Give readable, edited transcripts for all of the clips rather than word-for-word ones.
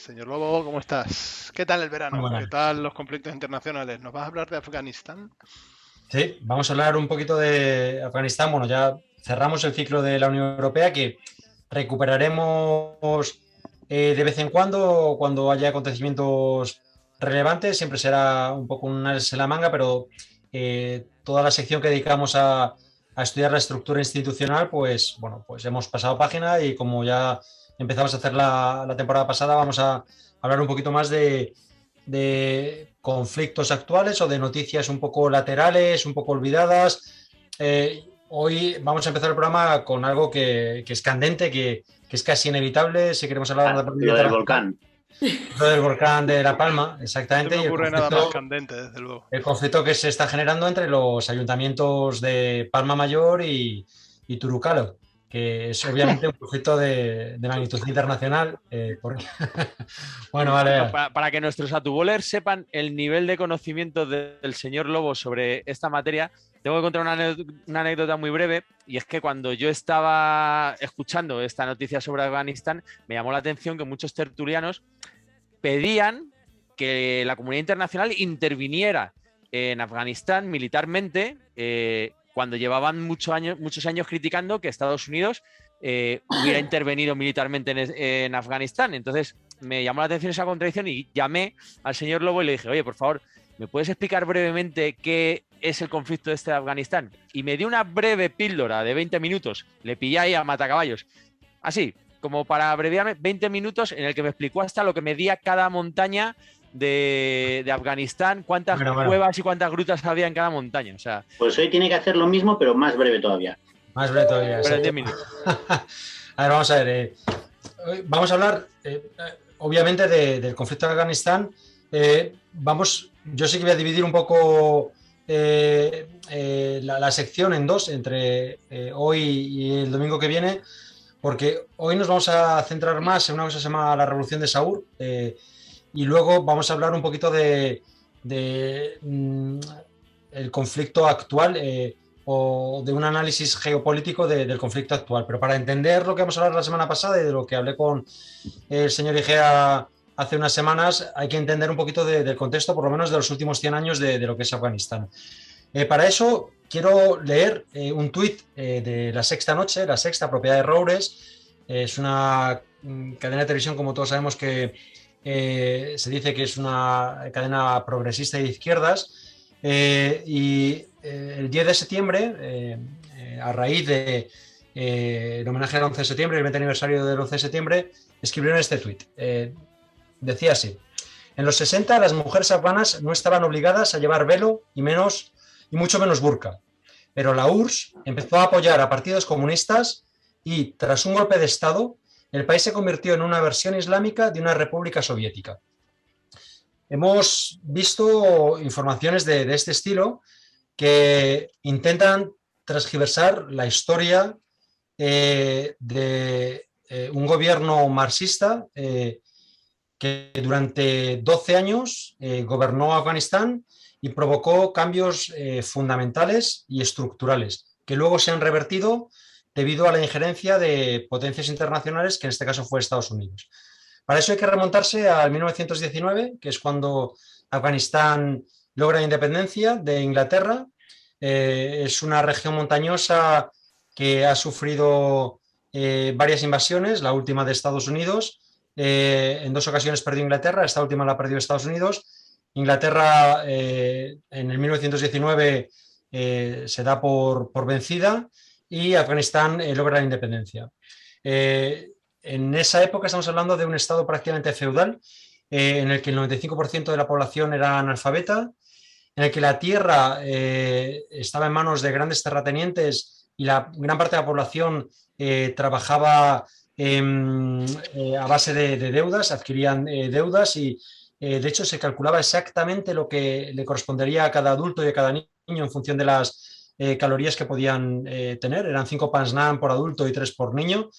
Señor Lobo, ¿cómo estás? ¿Qué tal el Muy verano? ¿Qué buenas. tal los conflictos internacionales? ¿Nos vas a hablar de Afganistán? Sí, vamos a hablar un poquito de Afganistán. Bueno, ya cerramos el ciclo de la Unión Europea que recuperaremos de vez en cuando haya acontecimientos relevantes. Siempre será un poco un as en la manga, pero toda la sección que dedicamos a estudiar la estructura institucional, pues bueno, pues hemos pasado página y como ya empezamos a hacer la temporada pasada, vamos a hablar un poquito más de conflictos actuales o de noticias un poco laterales, un poco olvidadas. Hoy vamos a empezar el programa con algo que es candente, que es casi inevitable si queremos hablar de Ah, política lo del internacional. volcán. Lo del volcán de La Palma, No se exactamente, me y ocurre nada más candente, desde luego. el conflicto que se está generando entre los ayuntamientos de Palma Mayor y Turucalo, que es obviamente un conflicto de magnitud internacional. Bueno, Bueno, vale. para que nuestros atubolers sepan el nivel de conocimiento del señor Lobo sobre esta materia, tengo que contar una anécdota muy breve, y es que cuando yo estaba escuchando esta noticia sobre Afganistán, me llamó la atención que muchos tertulianos pedían que la comunidad internacional interviniera en Afganistán militarmente, cuando llevaban muchos años criticando que Estados Unidos hubiera intervenido militarmente en Afganistán. Entonces me llamó la atención esa contradicción y llamé al señor Lobo y le dije, oye, por favor, ¿me puedes explicar brevemente qué es el conflicto este de Afganistán? Y me dio una breve píldora de 20 minutos, le pillé ahí a matacaballos, así, como para abreviarme, 20 minutos en el que me explicó hasta lo que medía cada montaña de Afganistán, cuántas Bueno, cuevas y cuántas grutas había en cada montaña. O sea, Pues hoy tiene que hacer lo mismo, pero más breve todavía. más breve todavía, pero en exacto. 10 minutos. A ver, vamos a ver. Vamos a hablar, obviamente, del conflicto de Afganistán. Yo sí que voy a dividir un poco la sección en dos, entre hoy y el domingo que viene, porque hoy nos vamos a centrar más en una cosa que se llama la Revolución de Saur, y luego vamos a hablar un poquito de el conflicto actual. O de un análisis geopolítico del conflicto actual. Pero para entender lo que vamos a hablar la semana pasada y de lo que hablé con el señor Igea hace unas semanas, hay que entender un poquito del contexto, por lo menos de los últimos 100 años de lo que es Afganistán. Para eso quiero leer un tuit de La Sexta Noche, La Sexta, propiedad de Roures. Es una cadena de televisión, como todos sabemos, que se dice que es una cadena progresista y de izquierdas. El 10 de septiembre, a raíz del homenaje al 11 de septiembre, el 20 aniversario del 11 de septiembre, escribieron este tuit. Decía así: en los 60 las mujeres afganas no estaban obligadas a llevar velo y mucho menos burka, pero la URSS empezó a apoyar a partidos comunistas y, tras un golpe de Estado, el país se convirtió en una versión islámica de una república soviética. Hemos visto informaciones de este estilo que intentan transgiversar la historia de un gobierno marxista que durante 12 años gobernó Afganistán y provocó cambios fundamentales y estructurales, que luego se han revertido debido a la injerencia de potencias internacionales, que en este caso fue Estados Unidos. Para eso hay que remontarse al 1919, que es cuando Afganistán logra la independencia de Inglaterra. Es una región montañosa que ha sufrido varias invasiones, la última de Estados Unidos. En dos ocasiones perdió Inglaterra, esta última la perdió Estados Unidos. Inglaterra en el 1919 se da por vencida y Afganistán logra la independencia. En esa época estamos hablando de un estado prácticamente feudal, en el que el 95% de la población era analfabeta, en el que la tierra estaba en manos de grandes terratenientes y la gran parte de la población trabajaba a base de deudas, adquirían deudas y de hecho se calculaba exactamente lo que le correspondería a cada adulto y a cada niño en función de las calorías que podían tener. Eran 5 pans NAN por adulto y 3 por niño.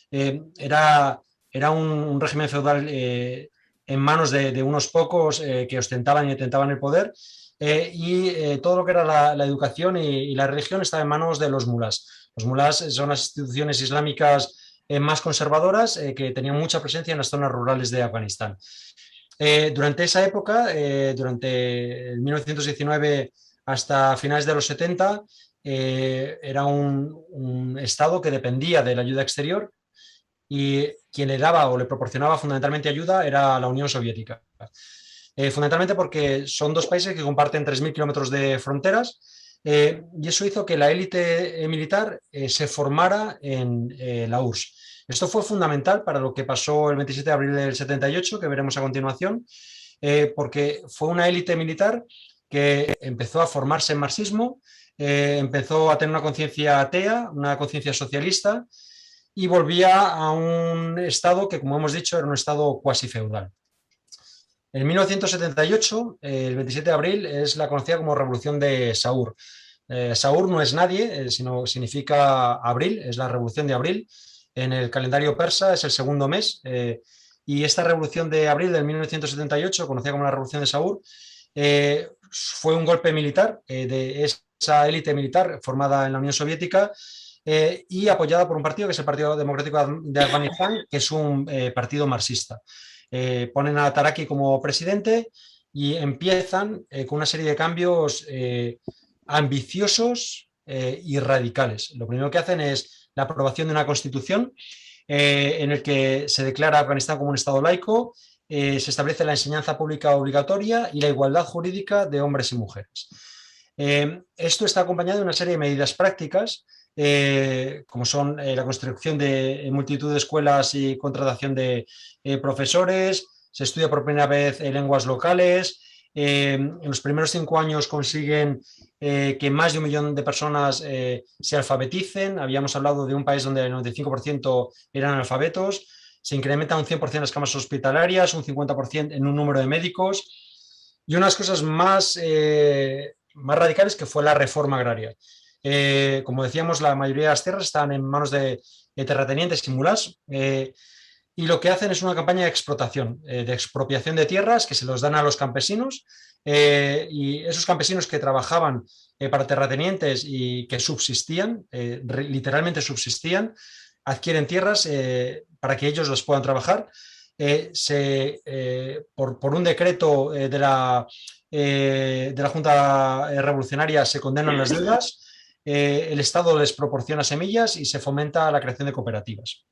Era un régimen feudal en manos de unos pocos que ostentaban y tentaban el poder, y todo lo que era la educación y la religión estaba en manos de los mulás. Los mulás son las instituciones islámicas más conservadoras que tenían mucha presencia en las zonas rurales de Afganistán. Durante esa época, durante el 1919 hasta finales de los 70, era un estado que dependía de la ayuda exterior y quien le daba o le proporcionaba fundamentalmente ayuda era la Unión Soviética. Fundamentalmente porque son dos países que comparten 3.000 kilómetros de fronteras y eso hizo que la élite militar se formara en la URSS. Esto fue fundamental para lo que pasó el 27 de abril del 78, que veremos a continuación, porque fue una élite militar que empezó a formarse en marxismo, empezó a tener una conciencia atea, una conciencia socialista y volvía a un estado que, como hemos dicho, era un estado cuasi feudal. En 1978, el 27 de abril, es la conocida como Revolución de Saur. Saur no es nadie, sino significa abril, es la Revolución de Abril. En el calendario persa es el segundo mes y esta Revolución de Abril del 1978, conocida como la Revolución de Saur, fue un golpe militar de esa élite militar formada en la Unión Soviética y apoyada por un partido que es el Partido Democrático de Afganistán, que es un partido marxista. Ponen a Taraki como presidente y empiezan con una serie de cambios ambiciosos y radicales. Lo primero que hacen es la aprobación de una constitución en el que se declara Afganistán como un estado laico, se establece la enseñanza pública obligatoria y la igualdad jurídica de hombres y mujeres. Esto está acompañado de una serie de medidas prácticas como son la construcción de multitud de escuelas y contratación de profesores, se estudia por primera vez lenguas locales, en los primeros 5 años consiguen que más de 1 millón de personas se alfabeticen. Habíamos hablado de un país donde el 95% eran analfabetos. Se incrementa un 100% las camas hospitalarias, un 50% en un número de médicos. Y unas cosas más radicales que fue la reforma agraria. Como decíamos, la mayoría de las tierras están en manos de terratenientes y mulás. Y lo que hacen es una campaña de explotación, de expropiación de tierras que se los dan a los campesinos y esos campesinos que trabajaban para terratenientes y que subsistían, literalmente subsistían, adquieren tierras para que ellos las puedan trabajar. Por un decreto de la Junta Revolucionaria se condenan las deudas, el Estado les proporciona semillas y se fomenta la creación de cooperativas.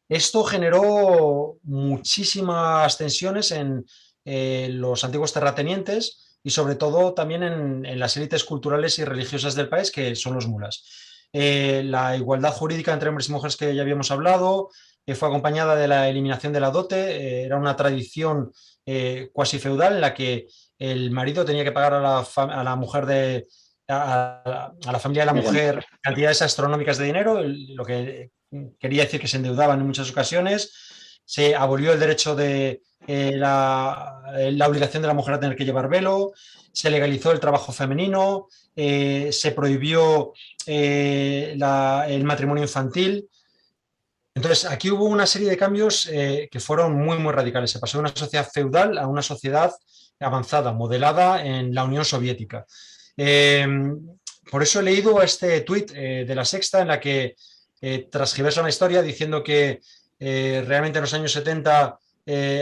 Esto generó muchísimas tensiones en los antiguos terratenientes y sobre todo también en las élites culturales y religiosas del país, que son los mulas. La igualdad jurídica entre hombres y mujeres que ya habíamos hablado fue acompañada de la eliminación de la dote. Era una tradición cuasi feudal en la que el marido tenía que pagar a la mujer a la familia de la mujer cantidades astronómicas de dinero, lo que quería decir que se endeudaban en muchas ocasiones. Se abolió el derecho de la obligación de la mujer a tener que llevar velo, se legalizó el trabajo femenino, se prohibió el matrimonio infantil. Entonces, aquí hubo una serie de cambios que fueron muy, muy radicales. Se pasó de una sociedad feudal a una sociedad avanzada, modelada en la Unión Soviética. Por eso he leído este tuit de La Sexta en la que transgiversa una historia diciendo que realmente en los años 70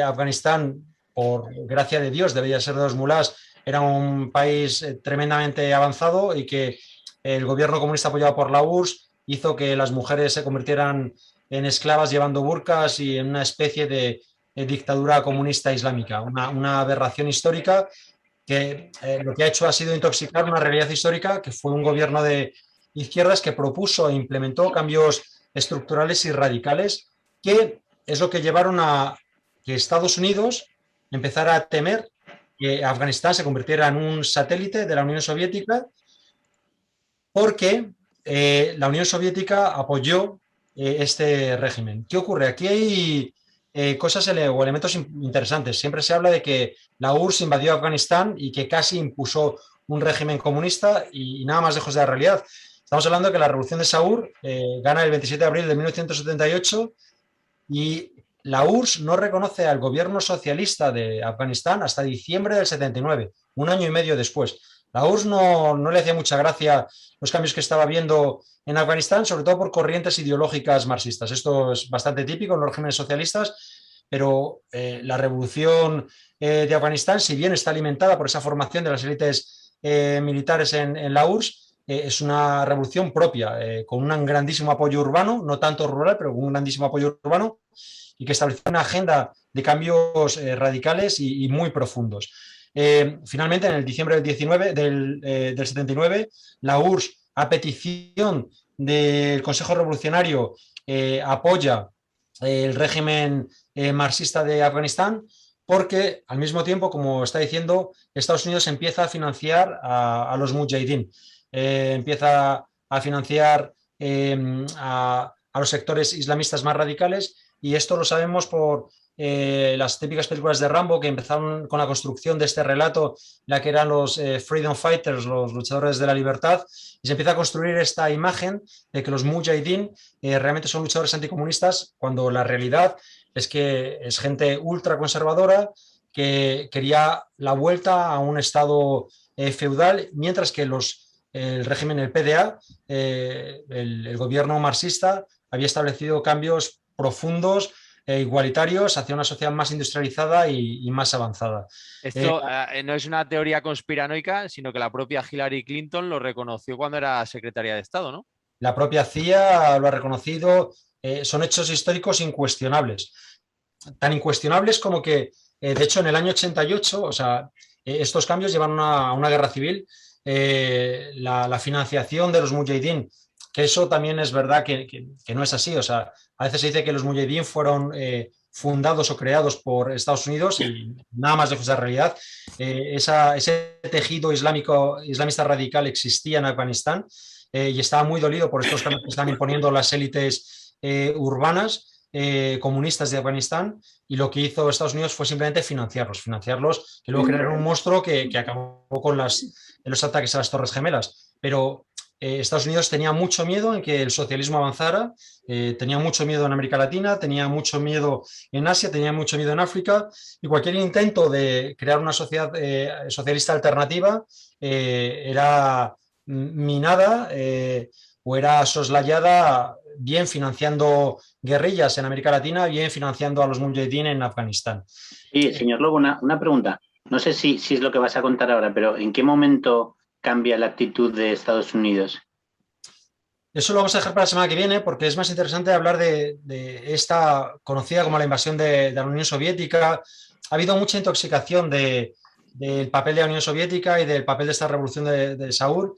Afganistán, por gracia de Dios, debería ser de los mulás, era un país tremendamente avanzado y que el gobierno comunista apoyado por la URSS hizo que las mujeres se convirtieran en esclavas llevando burkas y en una especie de dictadura comunista islámica, una aberración histórica que lo que ha hecho ha sido intoxicar una realidad histórica que fue un gobierno de izquierdas que propuso e implementó cambios estructurales y radicales que es lo que llevaron a que Estados Unidos empezara a temer que Afganistán se convirtiera en un satélite de la Unión Soviética porque la Unión Soviética apoyó este régimen. ¿Qué ocurre? Aquí hay cosas o elementos interesantes. Siempre se habla de que la URSS invadió Afganistán y que casi impuso un régimen comunista y nada más lejos de la realidad. Estamos hablando de que la Revolución de Saur gana el 27 de abril de 1978 y la URSS no reconoce al gobierno socialista de Afganistán hasta diciembre del 79, un año y medio después. La URSS no le hacía mucha gracia los cambios que estaba viendo en Afganistán, sobre todo por corrientes ideológicas marxistas. Esto es bastante típico en los regímenes socialistas, pero la revolución de Afganistán, si bien está alimentada por esa formación de las élites militares en la URSS, es una revolución propia, con un grandísimo apoyo urbano, no tanto rural, pero con un grandísimo apoyo urbano, y que estableció una agenda de cambios radicales y muy profundos. Finalmente, en el diciembre del 79, la URSS, a petición del Consejo Revolucionario, apoya el régimen marxista de Afganistán, porque al mismo tiempo, como está diciendo, Estados Unidos empieza a financiar a los mujahidín, empieza a financiar a los sectores islamistas más radicales, y esto lo sabemos por las típicas películas de Rambo, que empezaron con la construcción de este relato, la que eran los Freedom Fighters, los luchadores de la libertad, y se empieza a construir esta imagen de que los mujahidín realmente son luchadores anticomunistas, cuando la realidad es que es gente ultraconservadora que quería la vuelta a un estado feudal, mientras que el régimen, el PDA, el gobierno marxista, había establecido cambios profundos e igualitarios hacia una sociedad más industrializada y más avanzada. Esto no es una teoría conspiranoica, sino que la propia Hillary Clinton lo reconoció cuando era secretaria de Estado, ¿no? La propia CIA lo ha reconocido, son hechos históricos incuestionables. Tan incuestionables como que, de hecho, en el año 88, o sea, estos cambios llevaron a una guerra civil, la financiación de los mujahidín, que eso también es verdad que no es así. O sea, a veces se dice que los mujahidín fueron fundados o creados por Estados Unidos, y nada más lejos de la realidad. Ese tejido islamista radical existía en Afganistán, y estaba muy dolido por estos cambios que están imponiendo las élites urbanas comunistas de Afganistán, y lo que hizo Estados Unidos fue simplemente financiarlos, que luego crearon un monstruo que acabó con los ataques a las Torres Gemelas. Pero Estados Unidos tenía mucho miedo en que el socialismo avanzara, tenía mucho miedo en América Latina, tenía mucho miedo en Asia, tenía mucho miedo en África, y cualquier intento de crear una sociedad socialista alternativa era minada o era soslayada, bien financiando guerrillas en América Latina, bien financiando a los mujahidín en Afganistán. Sí, señor Lobo, una pregunta. No sé si es lo que vas a contar ahora, pero ¿en qué momento cambia la actitud de Estados Unidos? Eso lo vamos a dejar para la semana que viene, porque es más interesante hablar de esta conocida como la invasión de la Unión Soviética. Ha habido mucha intoxicación del papel de la Unión Soviética y del papel de esta revolución de Saur.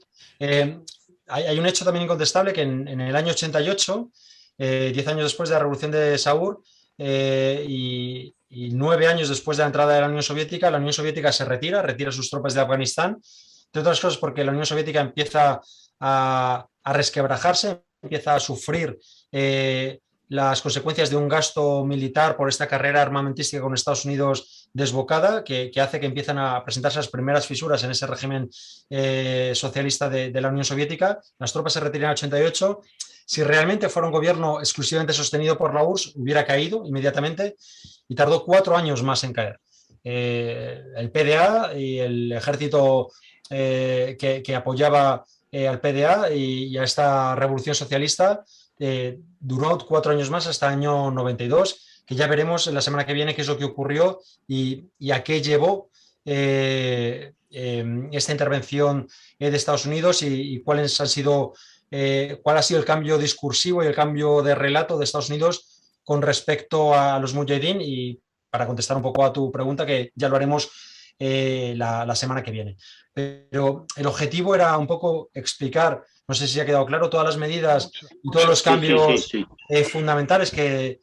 Hay un hecho también incontestable, que en el año 88, 10 años después de la revolución de Saur, y 9 años después de la entrada de la Unión Soviética se retira sus tropas de Afganistán, entre otras cosas porque la Unión Soviética empieza a resquebrajarse, empieza a sufrir las consecuencias de un gasto militar por esta carrera armamentística con Estados Unidos desbocada, que hace que empiezan a presentarse las primeras fisuras en ese régimen socialista de la Unión Soviética. Las tropas se retiran en el 88. Si realmente fuera un gobierno exclusivamente sostenido por la URSS, hubiera caído inmediatamente, y tardó 4 años más en caer. El PDA y el ejército que apoyaba al PDA y a esta revolución socialista duró 4 años más, hasta el año 92, que ya veremos en la semana que viene qué es lo que ocurrió y a qué llevó esta intervención de Estados Unidos, y cuáles han sido, cuál ha sido el cambio discursivo y el cambio de relato de Estados Unidos con respecto a los mujahidín. Y para contestar un poco a tu pregunta, que ya lo haremos la semana que viene. Pero el objetivo era un poco explicar, no sé si ha quedado claro, todas las medidas y todos los cambios fundamentales que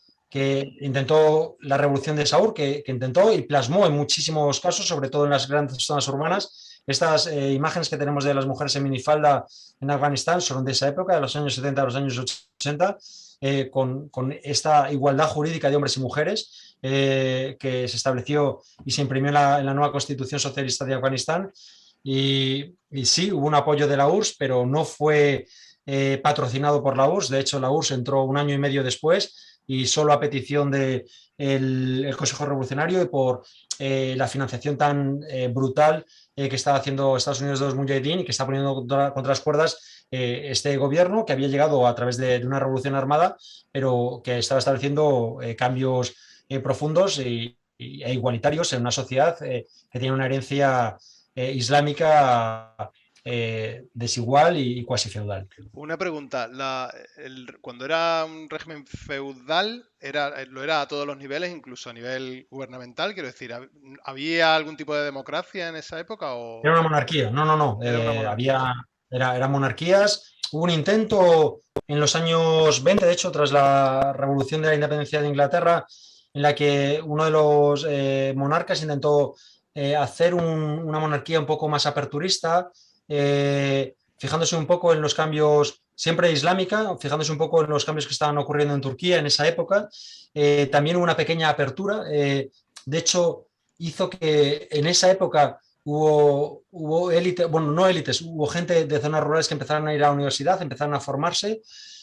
intentó la revolución de Saur, que intentó y plasmó en muchísimos casos, sobre todo en las grandes zonas urbanas. Estas imágenes que tenemos de las mujeres en minifalda en Afganistán son de esa época, de los años 70 a los años 80, con esta igualdad jurídica de hombres y mujeres que se estableció y se imprimió en la nueva Constitución Socialista de Afganistán. Y sí, hubo un apoyo de la URSS, pero no fue patrocinado por la URSS. De hecho, la URSS entró 1 año y medio después, y solo a petición del Consejo Revolucionario y por la financiación tan brutal que estaba haciendo Estados Unidos de los Mujahideen y que está poniendo contra las cuerdas este gobierno que había llegado a través de una revolución armada, pero que estaba estableciendo cambios profundos e igualitarios en una sociedad que tiene una herencia islámica desigual y cuasi feudal. Una pregunta, cuando era un régimen feudal, lo era a todos los niveles, incluso a nivel gubernamental, quiero decir, ¿había algún tipo de democracia en esa época? O... Era una monarquía, no. Era una monarquía. Eran monarquías. Hubo un intento en los años 20, de hecho, tras la revolución de la independencia de Inglaterra, en la que uno de los monarcas intentó hacer una monarquía un poco más aperturista, fijándose un poco en los cambios, siempre islámica, fijándose un poco en los cambios que estaban ocurriendo en Turquía en esa época. También hubo una pequeña apertura. De hecho, hizo que en esa época hubo élites, bueno, no élites, hubo gente de zonas rurales que empezaron a ir a la universidad, empezaron a formarse,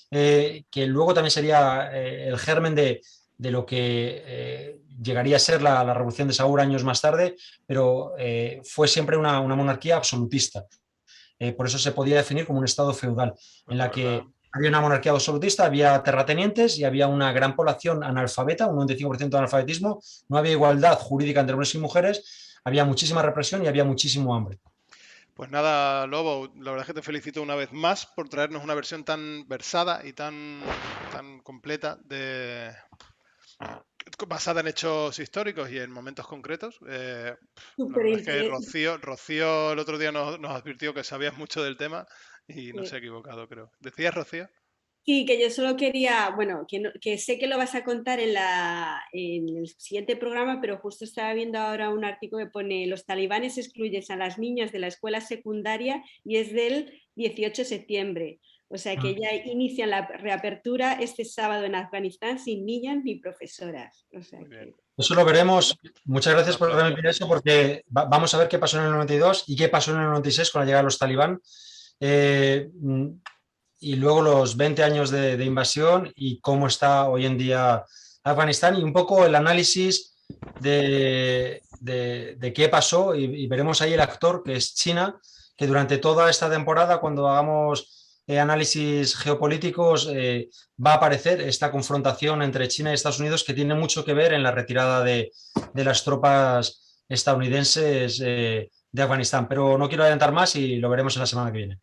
que luego también sería el germen de lo que llegaría a ser la revolución de Saúl años más tarde, pero fue siempre una monarquía absolutista. Por eso se podía definir como un estado feudal, en la que había una monarquía absolutista, había terratenientes y había una gran población analfabeta, un 95% de analfabetismo, no había igualdad jurídica entre hombres y mujeres, había muchísima represión y había muchísimo hambre. Pues nada, Lobo, la verdad es que te felicito una vez más por traernos una versión tan versada y tan completa basada en hechos históricos y en momentos concretos. La verdad es que Rocío el otro día nos advirtió que sabías mucho del tema y no se ha equivocado, creo. ¿Decías, Rocío? Sí, que yo solo quería, bueno, que sé que lo vas a contar en el siguiente programa, pero justo estaba viendo ahora un artículo que pone: los talibanes excluyen a las niñas de la escuela secundaria y es del 18 de septiembre. O sea que ya inician la reapertura este sábado en Afganistán sin niñas ni profesoras. O sea que... Eso lo veremos. Muchas gracias por remitir eso, porque vamos a ver qué pasó en el 92 y qué pasó en el 96 con la llegada de los talibán. Y luego los 20 años de invasión y cómo está hoy en día Afganistán y un poco el análisis de qué pasó y veremos ahí el actor que es China, que durante toda esta temporada, cuando hagamos análisis geopolíticos, va a aparecer esta confrontación entre China y Estados Unidos, que tiene mucho que ver en la retirada de las tropas estadounidenses de Afganistán. Pero no quiero adelantar más y lo veremos en la semana que viene.